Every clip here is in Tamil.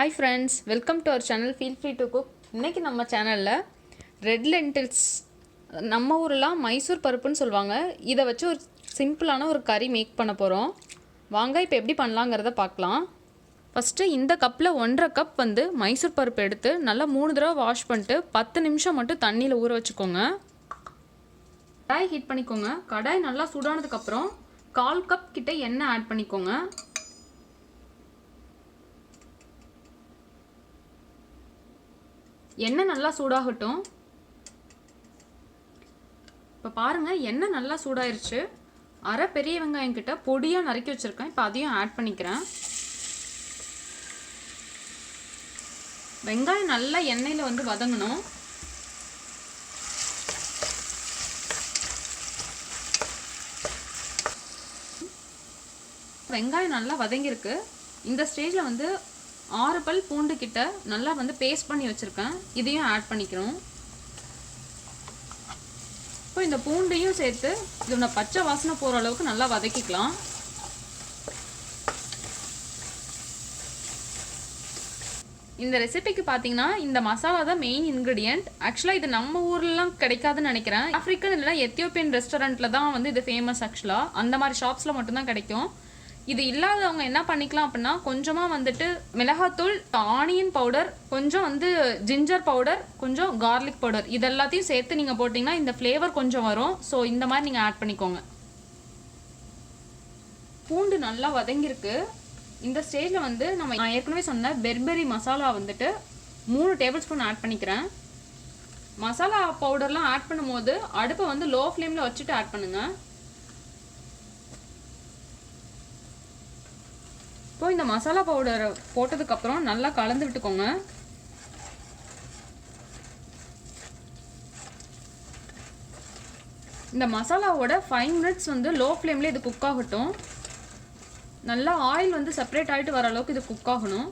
Hi friends, welcome to our channel feel free to cook. இன்றைக்கி நம்ம சேனலில் ரெட் லென்டில்ஸ், நம்ம ஊரெலாம் மைசூர் பருப்புன்னு சொல்லுவாங்க, இதை வச்சு ஒரு சிம்பிளான ஒரு கறி மேக் பண்ண போகிறோம். வாங்க இப்போ எப்படி பண்ணலாங்கிறத பார்க்கலாம். ஃபஸ்ட்டு இந்த கப்பில் 1.5 கப் மைசூர் பருப்பு எடுத்து நல்லா 3 தடவை வாஷ் பண்ணிட்டு 10 நிமிஷம் மட்டும் தண்ணியில் ஊற வச்சுக்கோங்க. கடாய் ஹீட் பண்ணிக்கோங்க. கடாய் நல்லா சூடானதுக்கப்புறம் 1/4 கப் கிட்ட எண்ணெய் ஆட் பண்ணிக்கோங்க. எண்ணெய் நல்லா சூடாகட்டும். இப்போ பாருங்கள், எண்ணெய் நல்லா சூடாயிருச்சு. அரை பெரிய வெங்காயம் கிட்ட பொடியாக நறுக்கி வச்சுருக்கேன். இப்போ அதையும் ஆட் பண்ணிக்கிறேன். வெங்காயம் நல்லா எண்ணெயில் வதங்கணும். வெங்காயம் நல்லா வதங்கியிருக்கு. இந்த ஸ்டேஜில் 6 பல் பூண்டு கிட்ட நல்லா பேஸ்ட் பண்ணி வச்சுருக்கேன். இதையும் ஆட் பண்ணிக்கிறோம். இப்போ இந்த பூண்டையும் சேர்த்து இதோட பச்சை வாசனை போகிற அளவுக்கு நல்லா வதக்கிக்கலாம். இந்த ரெசிபிக்கு பார்த்தீங்கன்னா இந்த மசாலா தான் மெயின் இன்க்ரீடியன்ட். ஆக்சுவலாக இது நம்ம ஊர்லாம் கிடைக்காதுன்னு நினைக்கிறேன். ஆஃப்ரிக்கன் இல்லைனா எத்தியோப்பியன் ரெஸ்டாரண்ட்டில் தான் இது ஃபேமஸ். ஆக்சுவலாக அந்த மாதிரி ஷாப்ஸில் மட்டும்தான் கிடைக்கும். இது இல்லாதவங்க என்ன பண்ணிக்கலாம் அப்படின்னா, கொஞ்சமாக மிளகாத்தூள், ஆனியன் பவுடர், கொஞ்சம் ஜிஞ்சர் பவுடர், கொஞ்சம் கார்லிக் பவுடர், இது எல்லாத்தையும் சேர்த்து நீங்கள் போட்டிங்கன்னா இந்த ஃப்ளேவர் கொஞ்சம் வரும். ஸோ இந்த மாதிரி நீங்கள் ஆட் பண்ணிக்கோங்க. பூண்டு நல்லா வதங்கியிருக்கு. இந்த ஸ்டேஜில் நான் ஏற்கனவே சொன்ன பெர்பெரி மசாலா 3 டேபிள் ஸ்பூன் ஆட் பண்ணிக்கிறேன். மசாலா பவுடர்லாம் ஆட் பண்ணும்போது அடுப்பை லோ ஃப்ளேமில் வச்சுட்டு ஆட் பண்ணுங்கள். இப்போ இந்த மசாலா பவுடரை போட்டதுக்கப்புறம் நல்லா கலந்து விட்டுக்கோங்க. இந்த மசாலாவோட 5 மினிட்ஸ் லோ ஃப்ளேம்ல இது குக் ஆகட்டும். நல்லா ஆயில் செப்பரேட் ஆகிட்டு வர அளவுக்கு இது குக் ஆகணும்.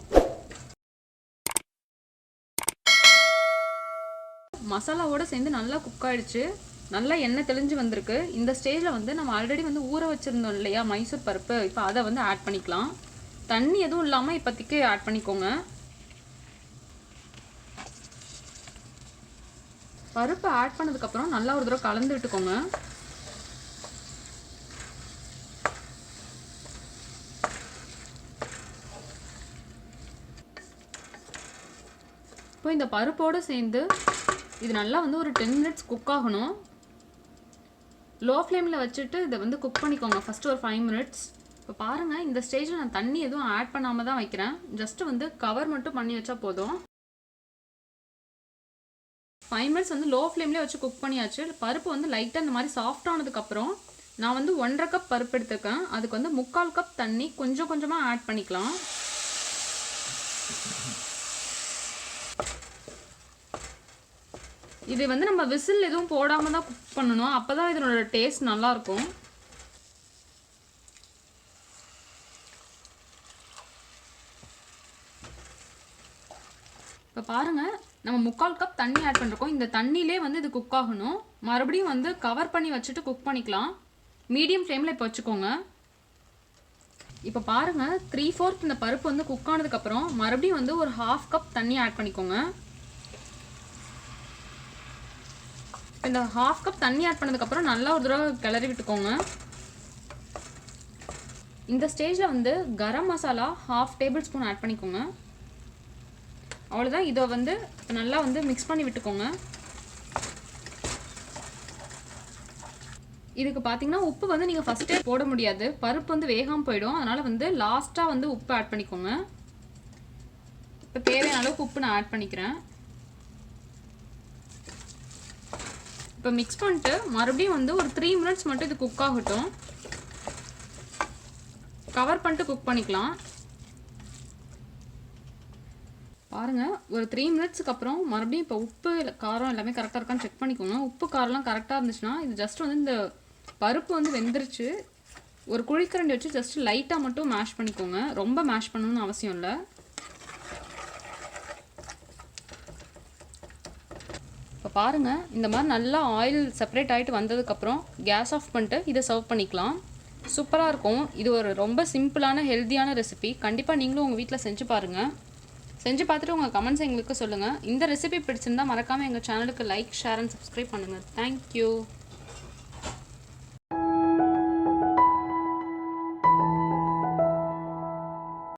மசாலாவோட சேர்ந்து நல்லா குக் ஆகிடுச்சு. நல்லா எண்ணெய் தெளிஞ்சு வந்திருக்கு. இந்த ஸ்டேஜில் நம்ம ஆல்ரெடி ஊற வச்சுருந்தோம் இல்லையா மைசூர் பருப்பு, இப்போ அதை ஆட் பண்ணிக்கலாம். தண்ணி எதுவும் இல்லாமல் இப்போதைக்கு ஆட் பண்ணிக்கோங்க. பருப்பு ஆட் பண்ணதுக்கப்புறம் நல்லா ஒரு தடவை கலந்து விட்டுக்கோங்க. இப்போ இந்த பருப்போடு சேர்ந்து இது நல்லா ஒரு 10 மினிட்ஸ் குக் ஆகணும். லோ ஃப்ளேமில் வச்சுட்டு இதை குக் பண்ணிக்கோங்க ஃபஸ்ட்டு ஒரு 5 மினிட்ஸ். இப்போ பாருங்கள், இந்த ஸ்டேஜில் நான் தண்ணி எதுவும் ஆட் பண்ணாமல் தான் வைக்கிறேன். ஜஸ்ட்டு கவர் மட்டும் பண்ணி வச்சா போதும். 5 மினிட்ஸ் லோ ஃப்ளேம்லேயே வச்சு குக் பண்ணியாச்சு. பருப்பு லைட்டாக இந்த மாதிரி சாஃப்ட் ஆனதுக்கப்புறம் நான் 1.5 கப் பருப்பு எடுத்துருக்கேன். அதுக்கு 3/4 கப் தண்ணி கொஞ்சம் கொஞ்சமாக ஆட் பண்ணிக்கலாம். இது நம்ம விசில் எதுவும் போடாமல் தான் குக் பண்ணணும். அப்போ தான் இதனோட டேஸ்ட் நல்லாயிருக்கும். இப்போ பாருங்கள், நம்ம 3/4 கப் தண்ணி ஆட் பண்ணிருக்கோம். இந்த தண்ணியிலே இது குக் ஆகணும். மறுபடியும் கவர் பண்ணி வச்சுட்டு குக் பண்ணிக்கலாம். மீடியம் ஃப்ளேமில் இப்போ வச்சுக்கோங்க. இப்போ பாருங்கள், 3/4 இந்த பருப்பு குக் ஆனதுக்கப்புறம் மறுபடியும் ஒரு 1/2 கப் தண்ணி ஆட் பண்ணிக்கோங்க. இந்த 1/2 கப் தண்ணி ஆட் பண்ணதுக்கப்புறம் நல்லா ஒரு தடவை கிளறி விட்டுக்கோங்க. இந்த ஸ்டேஜில் garam masala 1/2 table spoon add பண்ணிக்கோங்க. அவ்வளோதான். இதை நல்லா மிக்ஸ் பண்ணி விட்டுக்கோங்க. இதுக்கு பார்த்தீங்கன்னா உப்பு நீங்கள் ஃபஸ்ட்டே போட முடியாது. பருப்பு வேகாமல் போயிடும். அதனால் லாஸ்ட்டாக உப்பு ஆட் பண்ணிக்கோங்க. இப்போ தேவையான அளவுக்கு உப்பு நான் ஆட் பண்ணிக்கிறேன். இப்போ மிக்ஸ் பண்ணிட்டு மறுபடியும் ஒரு 3 மினிட்ஸ் மட்டும் இது குக் ஆகட்டும். கவர் பண்ணிட்டு குக் பண்ணிக்கலாம். பாருங்கள், ஒரு 3 மினிட்ஸுக்கு அப்புறம் மறுபடியும் இப்போ உப்பு காரம் எல்லாமே கரெக்டாக இருக்கான்னு செக் பண்ணிக்கோங்க. உப்பு காரம்லாம் கரெக்டாக இருந்துச்சுன்னா இது ஜஸ்ட் இந்த பருப்பு வெந்துருச்சு. ஒரு குழிக்கரண்டி வச்சு ஜஸ்ட் லைட்டாக மட்டும் மேஷ் பண்ணிக்கோங்க. ரொம்ப மேஷ் பண்ணணும்னு அவசியம் இல்லை. இப்போ பாருங்கள், இந்த மாதிரி நல்லா ஆயில் செப்பரேட் ஆகிட்டு வந்ததுக்கப்புறம் கேஸ் ஆஃப் பண்ணிட்டு இதை சர்வ் பண்ணிக்கலாம். சூப்பராக இருக்கும். இது ஒரு ரொம்ப சிம்பிளான ஹெல்த்தியான ரெசிபி. கண்டிப்பாக நீங்களும் உங்கள் வீட்டில் செஞ்சு பாருங்கள். செஞ்சு பார்த்துட்டு உங்கள் கமெண்ட்ஸ் எங்களுக்கு சொல்லுங்கள். இந்த ரெசிபி பிடிச்சிருந்தால் மறக்காமல் எங்கள் சேனலுக்கு லைக், ஷேர் அண்ட் சப்ஸ்கிரைப் பண்ணுங்கள். தேங்க்யூ.